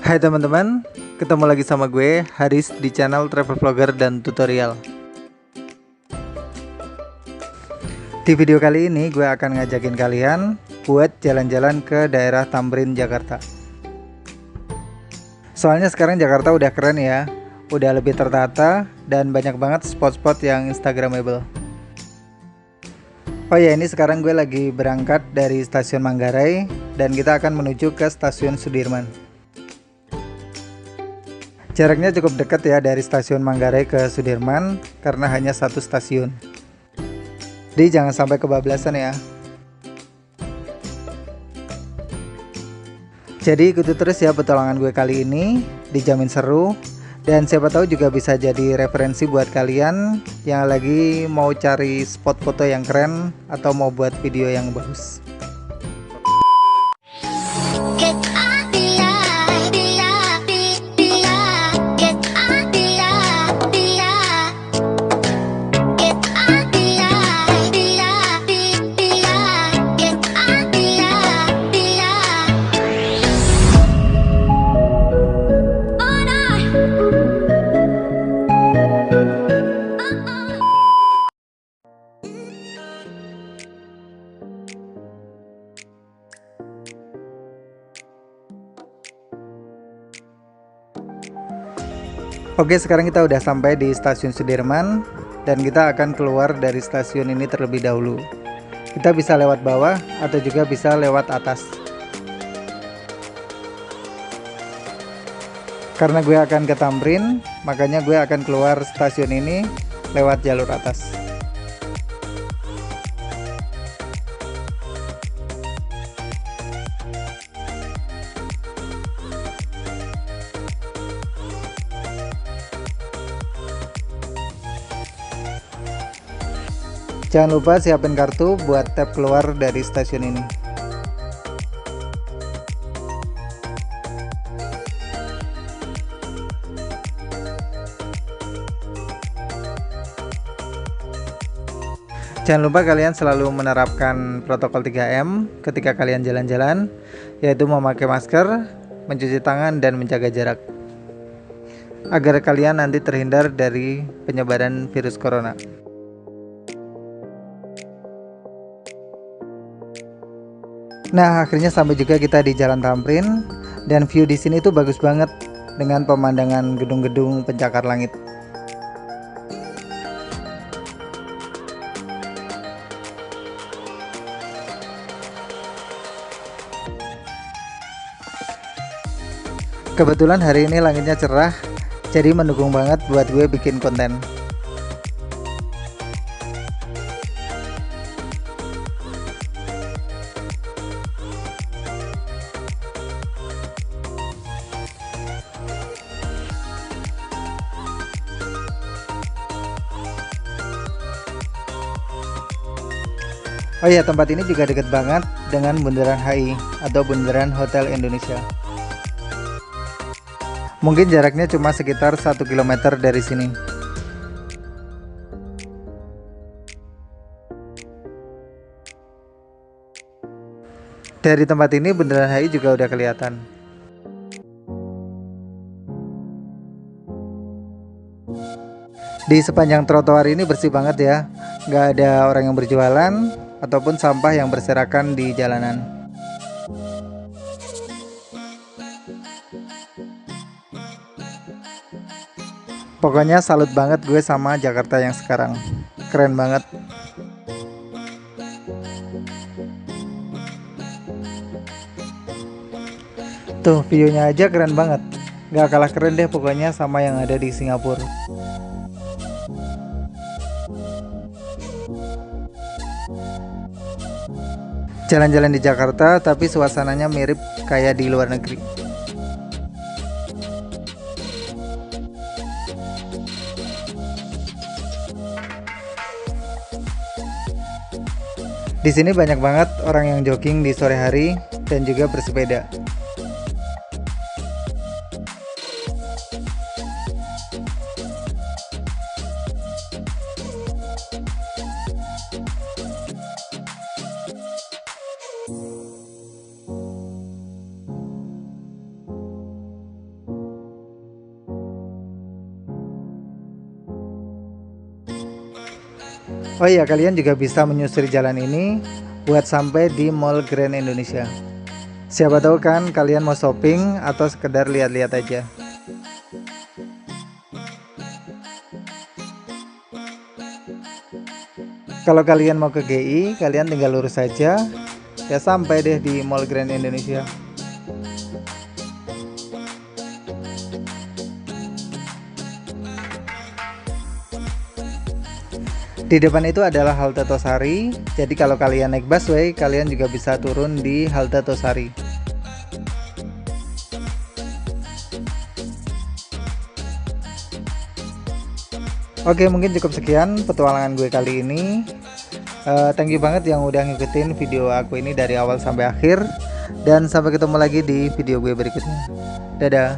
Hai teman-teman, ketemu lagi sama gue Haris di channel Travel Vlogger dan Tutorial. Di video kali ini gue akan ngajakin kalian buat jalan-jalan ke daerah Tamrin, Jakarta. Soalnya sekarang Jakarta udah keren ya, udah lebih tertata dan banyak banget spot-spot yang instagramable. Oh ya, ini sekarang gue lagi berangkat dari stasiun Manggarai dan kita akan menuju ke stasiun Sudirman. Jaraknya cukup dekat ya dari stasiun Manggarai ke Sudirman karena hanya satu stasiun. Jadi jangan sampai kebablasan ya. Jadi ikuti terus ya petualangan gue kali ini, dijamin seru. Dan siapa tahu juga bisa jadi referensi buat kalian yang lagi mau cari spot foto yang keren atau mau buat video yang bagus. Oke, sekarang kita udah sampai di stasiun Sudirman dan kita akan keluar dari stasiun ini terlebih dahulu. Kita bisa lewat bawah atau juga bisa lewat atas. Karena gue akan ke Tamrin, makanya gue akan keluar stasiun ini lewat jalur atas. Jangan lupa siapin kartu buat tap keluar dari stasiun ini. Jangan lupa kalian selalu menerapkan protokol 3M ketika kalian jalan-jalan, yaitu memakai masker, mencuci tangan, dan menjaga jarak, agar kalian nanti terhindar dari penyebaran virus corona. Nah, akhirnya sampai juga kita di Jalan Tamrin dan view di sini tuh bagus banget dengan pemandangan gedung-gedung pencakar langit. Kebetulan hari ini langitnya cerah, jadi mendukung banget buat gue bikin konten. Oh ya, tempat ini juga deket banget dengan Bundaran HI atau Bundaran Hotel Indonesia. Mungkin jaraknya cuma sekitar 1 km dari sini. Dari tempat ini Bundaran HI juga udah kelihatan. Di sepanjang trotoar ini bersih banget ya, nggak ada orang yang berjualan ataupun sampah yang berserakan di jalanan. Pokoknya salut banget gue sama Jakarta yang sekarang, keren banget. Tuh view-nya aja keren banget, nggak kalah keren deh pokoknya sama yang ada di Singapura. Jalan-jalan di Jakarta tapi suasananya mirip kayak di luar negeri. Di sini banyak banget orang yang jogging di sore hari dan juga bersepeda. Oh iya, kalian juga bisa menyusuri jalan ini buat sampai di Mall Grand Indonesia. Siapa tahu kan kalian mau shopping atau sekedar lihat-lihat aja. Kalau kalian mau ke GI, kalian tinggal lurus saja, ya sampai deh di Mall Grand Indonesia. Di depan itu adalah halte Tosari, jadi kalau kalian naik busway, kalian juga bisa turun di halte Tosari. Oke, mungkin cukup sekian petualangan gue kali ini. Thank you banget yang udah ngikutin video aku ini dari awal sampai akhir. Dan sampai ketemu lagi di video gue berikutnya. Dadah.